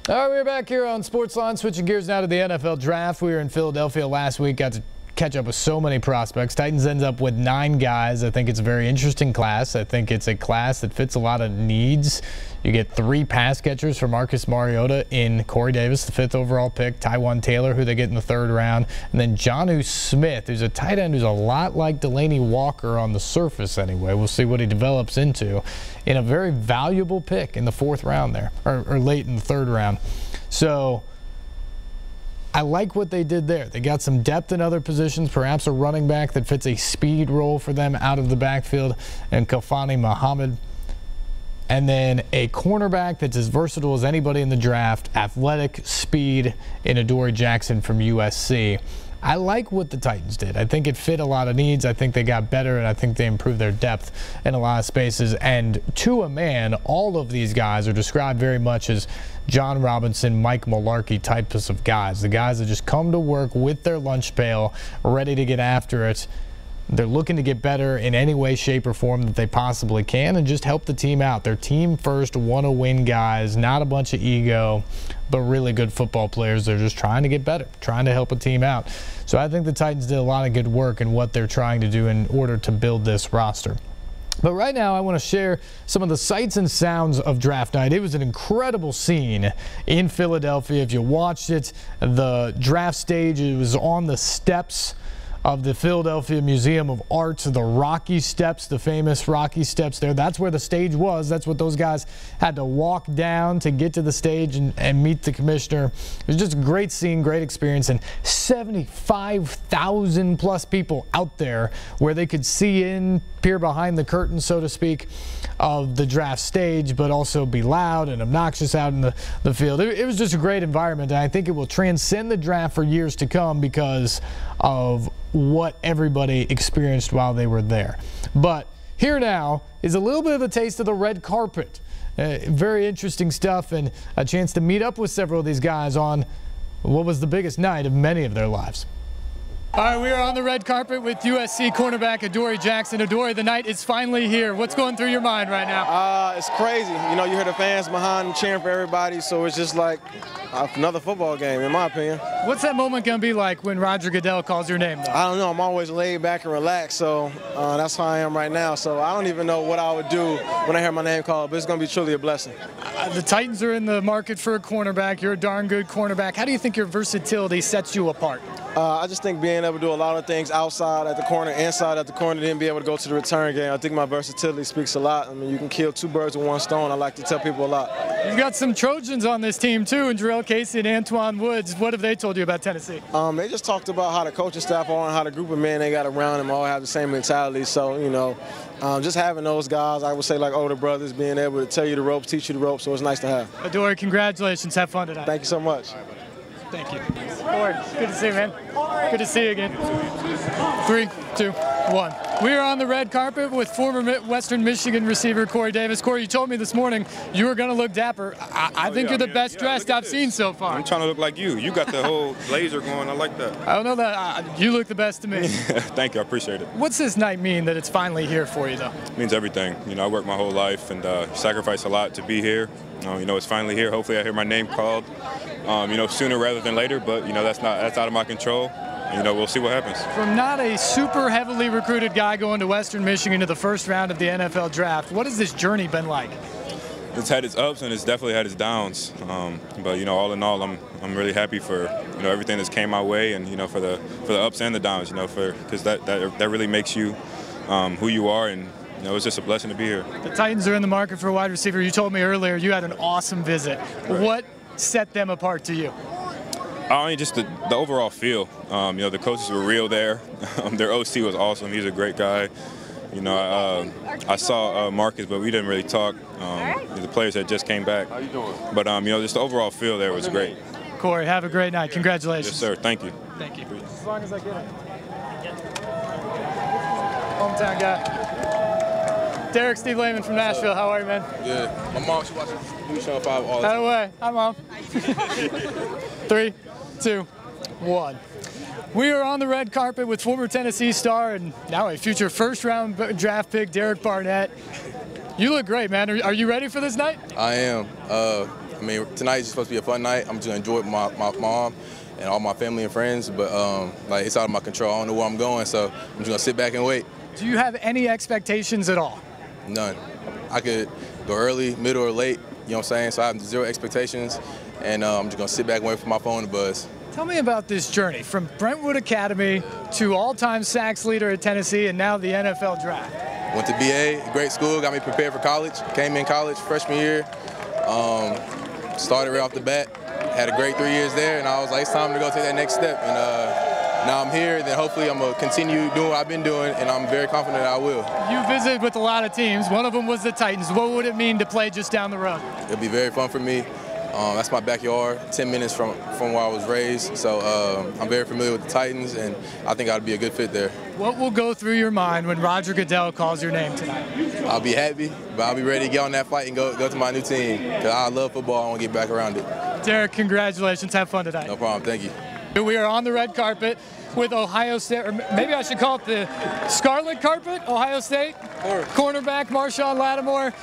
All right, we're back here on SportsLine. Switching gears now to the NFL draft. We were in Philadelphia last week, got to catch up with so many prospects. Titans ends up with 9 guys. I think it's a very interesting class. I think it's a class that fits a lot of needs. You get 3 pass catchers for Marcus Mariota in Corey Davis, the 5th overall pick, Tywan Taylor, who they get in the 3rd round, and then Jonnu Smith, who's a tight end who's a lot like Delaney Walker on the surface anyway. We'll see what he develops into in a very valuable pick in the 4th round there, or late in the 3rd round. So I like what they did there. They got some depth in other positions, perhaps a running back that fits a speed role for them out of the backfield, and Kafani Muhammad. And then a cornerback that's as versatile as anybody in the draft, athletic, speed, in Adoree Jackson from USC. I like what the Titans did. I think it fit a lot of needs. I think they got better, and I think they improved their depth in a lot of spaces. And to a man, all of these guys are described very much as John Robinson, Mike Mularkey types of guys. The guys that just come to work with their lunch pail, ready to get after it. They're looking to get better in any way, shape, or form that they possibly can and just help the team out. They're team first, want-to-win guys, not a bunch of ego, but really good football players. They're just trying to get better, trying to help a team out. So I think the Titans did a lot of good work in what they're trying to do in order to build this roster. But right now, I want to share some of the sights and sounds of draft night. It was an incredible scene in Philadelphia. If you watched it, the draft stage, it was on the steps of the Philadelphia Museum of Art, the Rocky Steps, the famous Rocky Steps there. That's where the stage was. That's what those guys had to walk down to get to the stage and meet the commissioner. It was just a great scene, great experience, and 75,000 plus people out there where they could see in, peer behind the curtain, so to speak, of the draft stage, but also be loud and obnoxious out in the field. It was just a great environment, and I think it will transcend the draft for years to come because of what everybody experienced while they were there. But here now is a little bit of a taste of the red carpet. Very interesting stuff, and a chance to meet up with several of these guys on what was the biggest night of many of their lives. All right, we are on the red carpet with USC cornerback Adoree Jackson. Adoree, the night is finally here. What's going through your mind right now? It's crazy. You know, you hear the fans behind them cheering for everybody, so it's just like another football game, in my opinion. What's that moment going to be like when Roger Goodell calls your name, though? I don't know. I'm always laid back and relaxed, so that's how I am right now. So I don't even know what I would do when I hear my name called, but it's going to be truly a blessing. The Titans are in the market for a cornerback. You're a darn good cornerback. How do you think your versatility sets you apart? I just think being able to do a lot of things outside at the corner, inside at the corner, then be able to go to the return game. I think my versatility speaks a lot. I mean, you can kill 2 birds with 1 stone. I like to tell people a lot. You've got some Trojans on this team, too, and Jarrell Casey and Antoine Woods. What have they told you about Tennessee? They just talked about how the coaching staff are and how the group of men they got around them all have the same mentality. So, you know, just having those guys, I would say like older brothers, being able to tell you the ropes, teach you the ropes, so it's nice to have. Adoree, congratulations. Have fun tonight. Thank you so much. Thank you. Good to see you, man. Good to see you again. 3, 2, 1. We are on the red carpet with former Western Michigan receiver Corey Davis. Corey, you told me this morning you were going to look dapper. I think you're the best dressed I've seen so far. I'm trying to look like you. You got the whole laser going. I like that. I don't know that. You look the best to me. Thank you. I appreciate it. What's this night mean that it's finally here for you, though? It means everything. You know, I worked my whole life and sacrificed a lot to be here. You know, it's finally here. Hopefully I hear my name called, you know, sooner rather than later. But, you know, that's out of my control. You know, we'll see what happens. From not a super heavily recruited guy going to Western Michigan to the first round of the NFL draft, what has this journey been like? It's had its ups and it's definitely had its downs. But, you know, all in all, I'm really happy for, you know, everything that's came my way and, you know, for the ups and the downs, you know, because that really makes you who you are, and you know, it's just a blessing to be here. The Titans are in the market for a wide receiver. You told me earlier you had an awesome visit. Right. What set them apart to you? I mean, just the overall feel. You know, the coaches were real there. Their OC was awesome. He's a great guy. You know, I saw Marcus, but we didn't really talk. The players that just came back. How you doing? But, you know, just the overall feel there was great. Corey, have a great night. Congratulations. Yes, sir. Thank you. Thank you. As long as I get it. Hometown guy. Derek, Steve Layman from Nashville. How are you, man? Good. My mom, she watches News Channel 5 all the time. Out of the way. Hi, Mom. 3, 2, 1. We are on the red carpet with former Tennessee star and now a future first-round draft pick, Derek Barnett. You look great, man. Are you ready for this night? I am. I mean, tonight's supposed to be a fun night. I'm just going to enjoy it with my mom and all my family and friends, but like, it's out of my control. I don't know where I'm going, so I'm just going to sit back and wait. Do you have any expectations at all? None. I could go early, middle, or late, you know what I'm saying? So I have zero expectations, and I'm just going to sit back and wait for my phone to buzz. Tell me about this journey from Brentwood Academy to all-time sacks leader at Tennessee and now the NFL draft. Went to BA, a great school, got me prepared for college. Came in college freshman year, started right off the bat. Had a great 3 years there, and I was like, it's time to go take that next step. And now I'm here, then hopefully I'm going to continue doing what I've been doing, and I'm very confident I will. You visited with a lot of teams. One of them was the Titans. What would it mean to play just down the road? It'll be very fun for me. That's my backyard, 10 minutes from where I was raised. So I'm very familiar with the Titans, and I think I'd be a good fit there. What will go through your mind when Roger Goodell calls your name tonight? I'll be happy, but I'll be ready to get on that flight and go to my new team. Because I love football. I want to get back around it. Derek, congratulations. Have fun tonight. No problem. Thank you. We are on the red carpet with Ohio State, or maybe I should call it the Scarlet Carpet, Ohio State. Cornerback Marshawn Lattimore.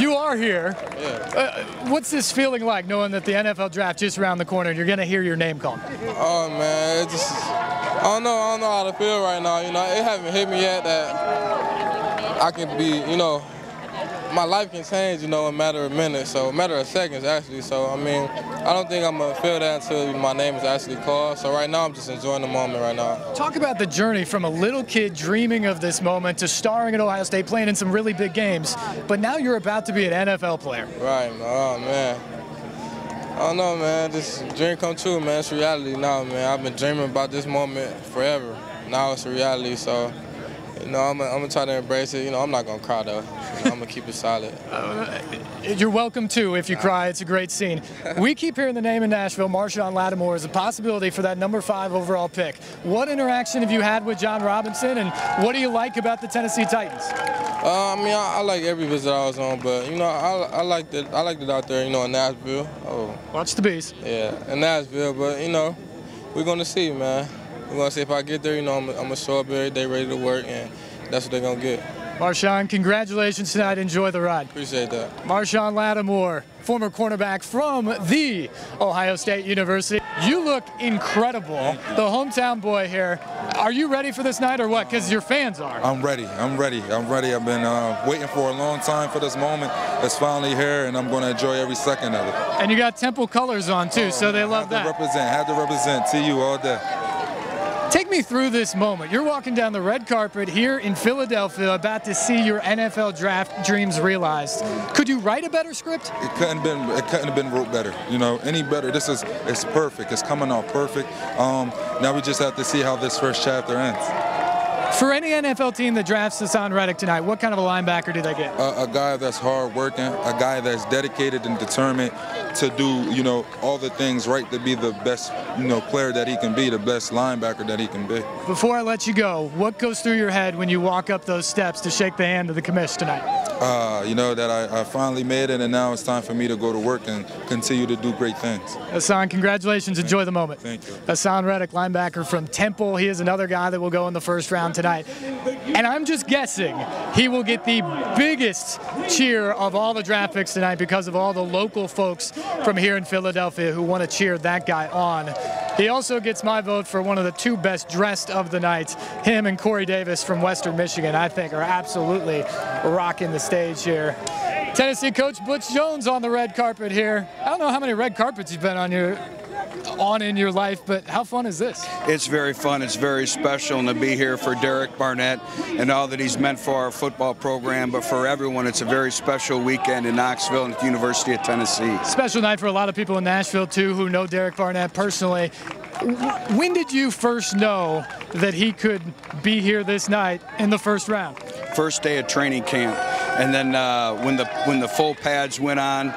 You are here. Yeah. What's this feeling like, knowing that the NFL draft just around the corner and you're going to hear your name called? Oh, man, I don't know how to feel right now. You know, it hasn't hit me yet that I can be, you know, my life can change, you know, in a matter of minutes, so a matter of seconds, actually. So, I mean, I don't think I'm going to feel that until my name is actually called. So right now, I'm just enjoying the moment right now. Talk about the journey from a little kid dreaming of this moment to starring at Ohio State, playing in some really big games, but now you're about to be an NFL player. Right, oh, man. I don't know, man. This dream come true, man. It's reality now, man. I've been dreaming about this moment forever. Now it's a reality, so, you know, I'm gonna try to embrace it. You know, I'm not gonna cry though. You know, I'm gonna keep it solid. You're welcome to if you cry. It's a great scene. We keep hearing the name in Nashville. Marshawn Lattimore is a possibility for that #5 overall pick. What interaction have you had with John Robinson, and what do you like about the Tennessee Titans? I mean, I like every visit I was on, but you know, I liked it out there. You know, in Nashville. Oh, watch the bees. Yeah, in Nashville, but you know, we're gonna see, man. We're going to see if I get there, you know, I'm going to show up every day ready to work, and that's what they're going to get. Marshawn, congratulations tonight. Enjoy the ride. Appreciate that. Marshawn Lattimore, former cornerback from the Ohio State University. You look incredible. The hometown boy here. Are you ready for this night or what? Because your fans are. I'm ready. I've been waiting for a long time for this moment. It's finally here, and I'm going to enjoy every second of it. And you got Temple colors on, too, so they love that. Had to represent TU all day. Take me through this moment. You're walking down the red carpet here in Philadelphia, about to see your NFL draft dreams realized. Could you write a better script? It couldn't have been wrote better. You know, any better. It's perfect. It's coming out perfect. Now we just have to see how this first chapter ends. For any NFL team that drafts Hassan Reddick tonight, what kind of a linebacker do they get? A guy that's hard-working, a guy that's dedicated and determined to do, you know, all the things right to be the best, you know, player that he can be, the best linebacker that he can be. Before I let you go, what goes through your head when you walk up those steps to shake the hand of the commish tonight? You know, that I finally made it, and now it's time for me to go to work and continue to do great things. Hassan, congratulations. Enjoy the moment. Thank you. Hassan Reddick, linebacker from Temple. He is another guy that will go in the first round tonight. And I'm just guessing he will get the biggest cheer of all the draft picks tonight because of all the local folks from here in Philadelphia who want to cheer that guy on. He also gets my vote for one of the two best dressed of the night. Him and Corey Davis from Western Michigan, I think, are absolutely rocking the stage here. Tennessee coach Butch Jones on the red carpet here. I don't know how many red carpets you've been on in your life, but how fun is this? It's very fun. It's very special, and to be here for Derek Barnett and all that he's meant for our football program, but for everyone, it's a very special weekend in Knoxville and at the University of Tennessee. Special night for a lot of people in Nashville, too, who know Derek Barnett personally. When did you first know that he could be here this night in the first round? First day of training camp. And then when the full pads went on,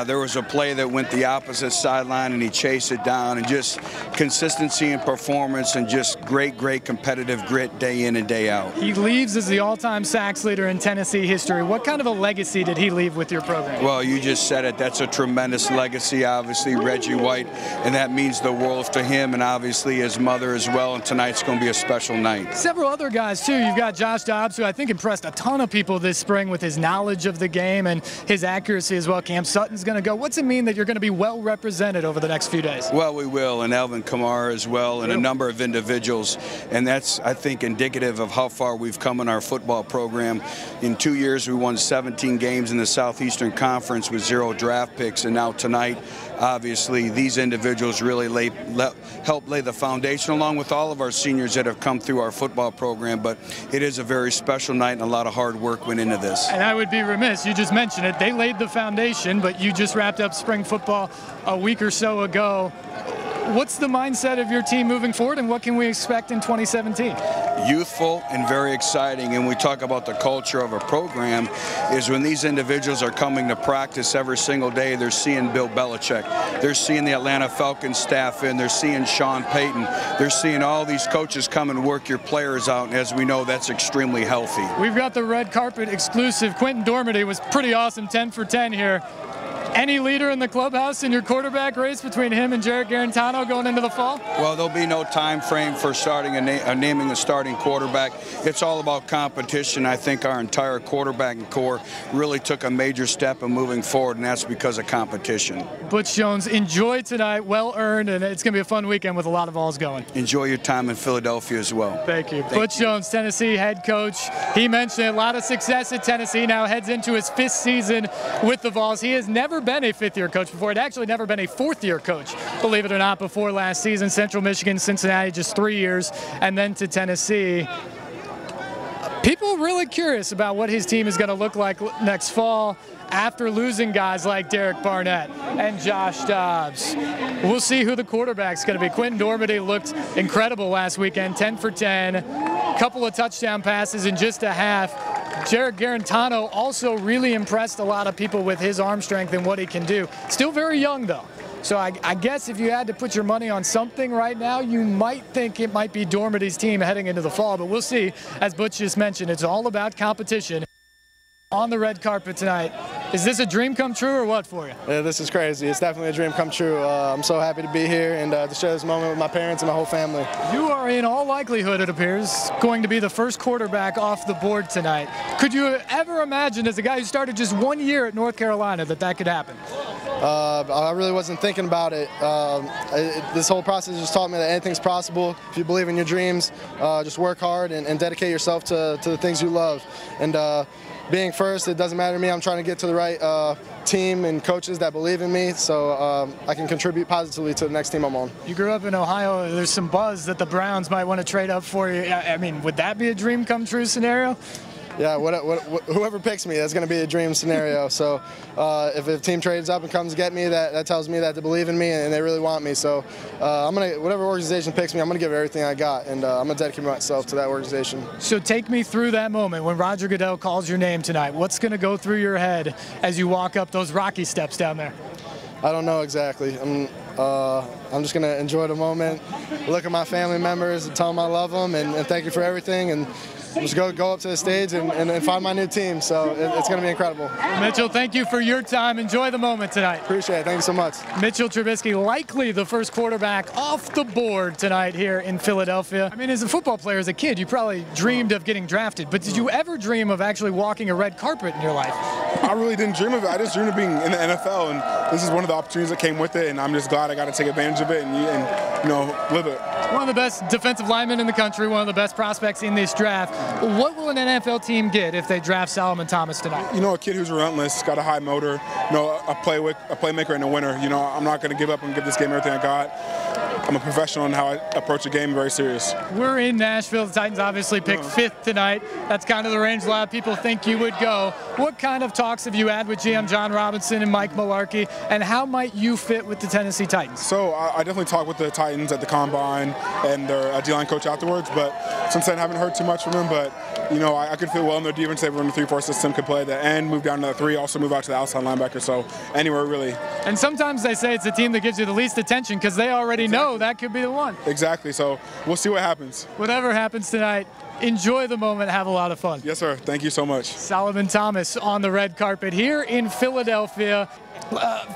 there was a play that went the opposite sideline, and he chased it down, and just consistency and performance and just great competitive grit day in and day out. He leaves as the all-time sacks leader in Tennessee history. What kind of a legacy did he leave with your program? Well, you just said it. That's a tremendous legacy, obviously, Reggie White, and that means the world to him and obviously his mother as well, and tonight's going to be a special night. Several other guys, too. You've got Josh Dobbs, who I think impressed a ton of people this spring with his knowledge of the game and his accuracy as well. Cam Sutton Sutton's going to go. What's it mean that you're going to be well represented over the next few days? Well, we will, and Alvin Kamara as well, and a number of individuals. And that's, I think, indicative of how far we've come in our football program. In 2 years, we won 17 games in the Southeastern Conference with 0 draft picks, and now tonight, obviously, these individuals really help lay the foundation, along with all of our seniors that have come through our football program. But it is a very special night, and a lot of hard work went into this. And I would be remiss, you just mentioned it, they laid the foundation, but you just wrapped up spring football a week or so ago. What's the mindset of your team moving forward, and what can we expect in 2017? Youthful and very exciting. And we talk about the culture of a program is when these individuals are coming to practice every single day, they're seeing Bill Belichick, they're seeing the Atlanta Falcons staff in, they're seeing Sean Payton, they're seeing all these coaches come and work your players out, and as we know, that's extremely healthy. We've got the red carpet exclusive. Quentin Dormady was pretty awesome, 10 for 10 here. Any leader in the clubhouse in your quarterback race between him and Jarrett Garantano going into the fall? Well, there'll be no time frame for starting naming a starting quarterback. It's all about competition. I think our entire quarterbacking core really took a major step in moving forward, and that's because of competition. Butch Jones, enjoy tonight, well earned, and it's going to be a fun weekend with a lot of balls going. Enjoy your time in Philadelphia as well. Thank you. Butch Jones, Tennessee head coach. He mentioned a lot of success at Tennessee, now heads into his 5th season with the Vols. He has never been a 5th-year coach before. He'd actually never been a 4th-year coach, believe it or not, before last season. Central Michigan, Cincinnati, just 3 years, and then to Tennessee. People really curious about what his team is going to look like next fall after losing guys like Derek Barnett and Josh Dobbs. We'll see who the quarterback's going to be. Quentin Dormady looked incredible last weekend, 10 for 10, couple of touchdown passes in just a half. Jarrett Garantano also really impressed a lot of people with his arm strength and what he can do. Still very young, though. So I guess if you had to put your money on something right now, you might think it might be Dormady's team heading into the fall. But we'll see. As Butch just mentioned, it's all about competition. On the red carpet tonight, is this a dream come true or what for you? Yeah, this is crazy. It's definitely a dream come true. I'm so happy to be here and to share this moment with my parents and my whole family. You are, in all likelihood, it appears, going to be the first quarterback off the board tonight. Could you ever imagine, as a guy who started just 1 year at North Carolina, that could happen? I really wasn't thinking about it. This whole process just taught me that anything's possible. If you believe in your dreams, just work hard and dedicate yourself to the things you love. And being first, it doesn't matter to me. I'm trying to get to the right team and coaches that believe in me, so I can contribute positively to the next team I'm on. You grew up in Ohio. There's some buzz that the Browns might want to trade up for you. I mean, would that be a dream come true scenario? Yeah, whoever picks me, that's going to be a dream scenario. So if a team trades up and comes to get me, that tells me that they believe in me and they really want me. So whatever organization picks me, I'm going to give everything I got, and I'm going to dedicate myself to that organization. So take me through that moment when Roger Goodell calls your name tonight. What's going to go through your head as you walk up those rocky steps down there? I don't know exactly. I'm just going to enjoy the moment, look at my family members and tell them I love them and thank you for everything. And just go up to the stage and find my new team. So it's going to be incredible. Mitchell, thank you for your time. Enjoy the moment tonight. Appreciate it. Thank you so much. Mitchell Trubisky, likely the first quarterback off the board tonight here in Philadelphia. I mean, as a football player, as a kid, you probably dreamed of getting drafted. But did you ever dream of actually walking a red carpet in your life? I really didn't dream of it. I just dreamed of being in the NFL, and this is one of the opportunities that came with it. And I'm just glad I got to take advantage of it and live it. One of the best defensive linemen in the country, one of the best prospects in this draft. What will an NFL team get if they draft Solomon Thomas tonight? A kid who's relentless, got a high motor, a playmaker and a winner. I'm not going to give up and give this game everything I got. I'm a professional in how I approach a game, very serious. We're in Nashville. The Titans obviously picked 5th tonight. That's kind of the range a lot of people think you would go. What kind of talks have you had with GM John Robinson and Mike Mularkey, and how might you fit with the Tennessee Titans? So I definitely talked with the Titans at the Combine and their D-line coach afterwards, but since then I haven't heard too much from them. But I could fit well in their defense. They run the 3-4 system, could play at the end, move down to the 3, also move out to the outside linebacker. So anywhere really. And sometimes they say it's the team that gives you the least attention because they already know that could be the one. Exactly. So we'll see what happens. Whatever happens tonight, enjoy the moment, have a lot of fun. Yes, sir. Thank you so much. Solomon Thomas on the red carpet here in Philadelphia.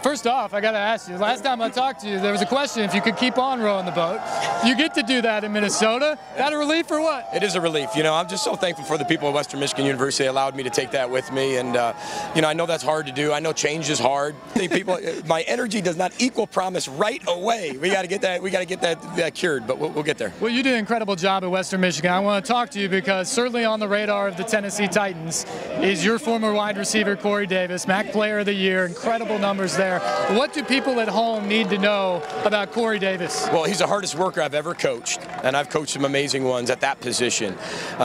First off, I got to ask you, last time I talked to you, there was a question if you could keep on rowing the boat. You get to do that in Minnesota. That a relief or what? It is a relief. You know, I'm just so thankful for the people at Western Michigan University allowed me to take that with me. And, you know, I know that's hard to do. I know change is hard. I think people, my energy does not equal promise right away. We got to get that. We got to get that cured, but we'll get there. Well, you did an incredible job at Western Michigan. I want to talk to you because certainly on the radar of the Tennessee Titans is your former wide receiver, Corey Davis, MAC Player of the Year, incredible numbers there. What do people at home need to know about Corey Davis? Well, he's the hardest worker I've ever coached, and I've coached some amazing ones at that position.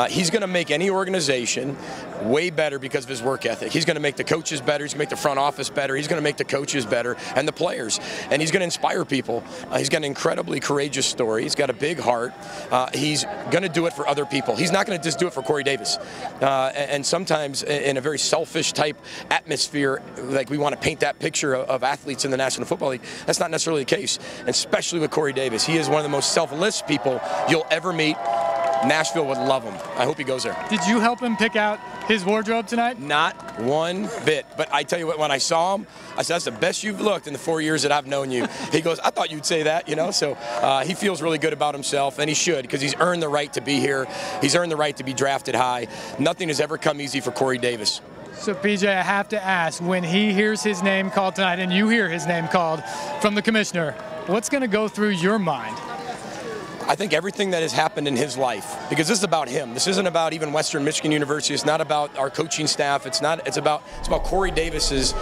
He's going to make any organization way better because of his work ethic. He's going to make the coaches better. He's going to make the front office better. He's going to make the coaches better and the players. And he's going to inspire people. He's got an incredibly courageous story. He's got a big heart. He's going to do it for other people. He's not going to just do it for Corey Davis. And sometimes in a very selfish type atmosphere, like we want to paint that picture of athletes in the National Football League, that's not necessarily the case, and especially with Corey Davis. He is one of the most selfless people you'll ever meet. Nashville would love him. I hope he goes there. Did you help him pick out his wardrobe tonight? Not one bit. But I tell you what, when I saw him, I said, that's the best you've looked in the 4 years that I've known you. He goes, I thought you'd say that, you know. So he feels really good about himself, and he should, because he's earned the right to be here. He's earned the right to be drafted high. Nothing has ever come easy for Corey Davis. So, PJ, I have to ask, when he hears his name called tonight and you hear his name called from the commissioner, what's going to go through your mind? I think everything that has happened in his life, because this is about him. This isn't about even Western Michigan University. It's not about our coaching staff. It's about Corey Davis's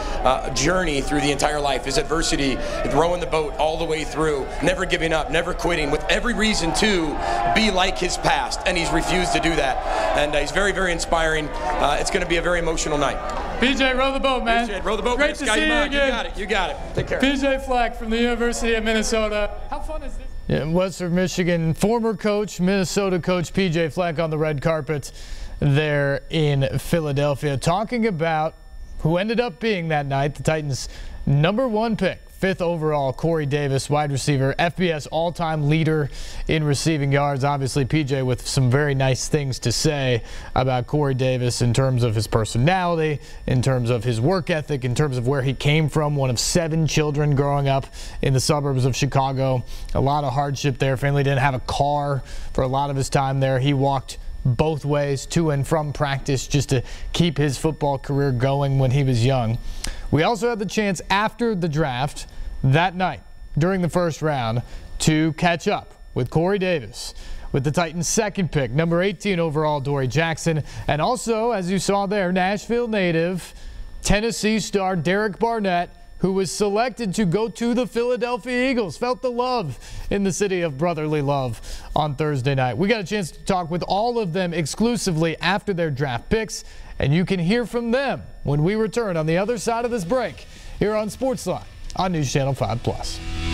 journey through the entire life, his adversity, rowing the boat all the way through, never giving up, never quitting, with every reason to be like his past, and he's refused to do that. And he's very, very inspiring. It's going to be a very emotional night. PJ, row the boat, man. PJ, row the boat. Great to see you again. You got it. You got it. Take care. PJ Fleck from the University of Minnesota. How fun is this? Yeah, Western Michigan former coach, Minnesota coach PJ Fleck on the red carpet there in Philadelphia, talking about who ended up being that night the Titans' #1 pick, 5th overall, Corey Davis, wide receiver, FBS all-time leader in receiving yards. Obviously, PJ with some very nice things to say about Corey Davis in terms of his personality, in terms of his work ethic, in terms of where he came from, one of 7 children growing up in the suburbs of Chicago. A lot of hardship there. Family didn't have a car for a lot of his time there. He walked both ways to and from practice just to keep his football career going when he was young. We also had the chance after the draft that night during the first round to catch up with Corey Davis, with the Titans' 2nd pick, number 18 overall, Dory Jackson, and also, as you saw there, Nashville native, Tennessee star Derek Barnett, who was selected to go to the Philadelphia Eagles. Felt the love in the city of brotherly love on Thursday night. We got a chance to talk with all of them exclusively after their draft picks, and you can hear from them when we return on the other side of this break here on SportsLine on News Channel 5+.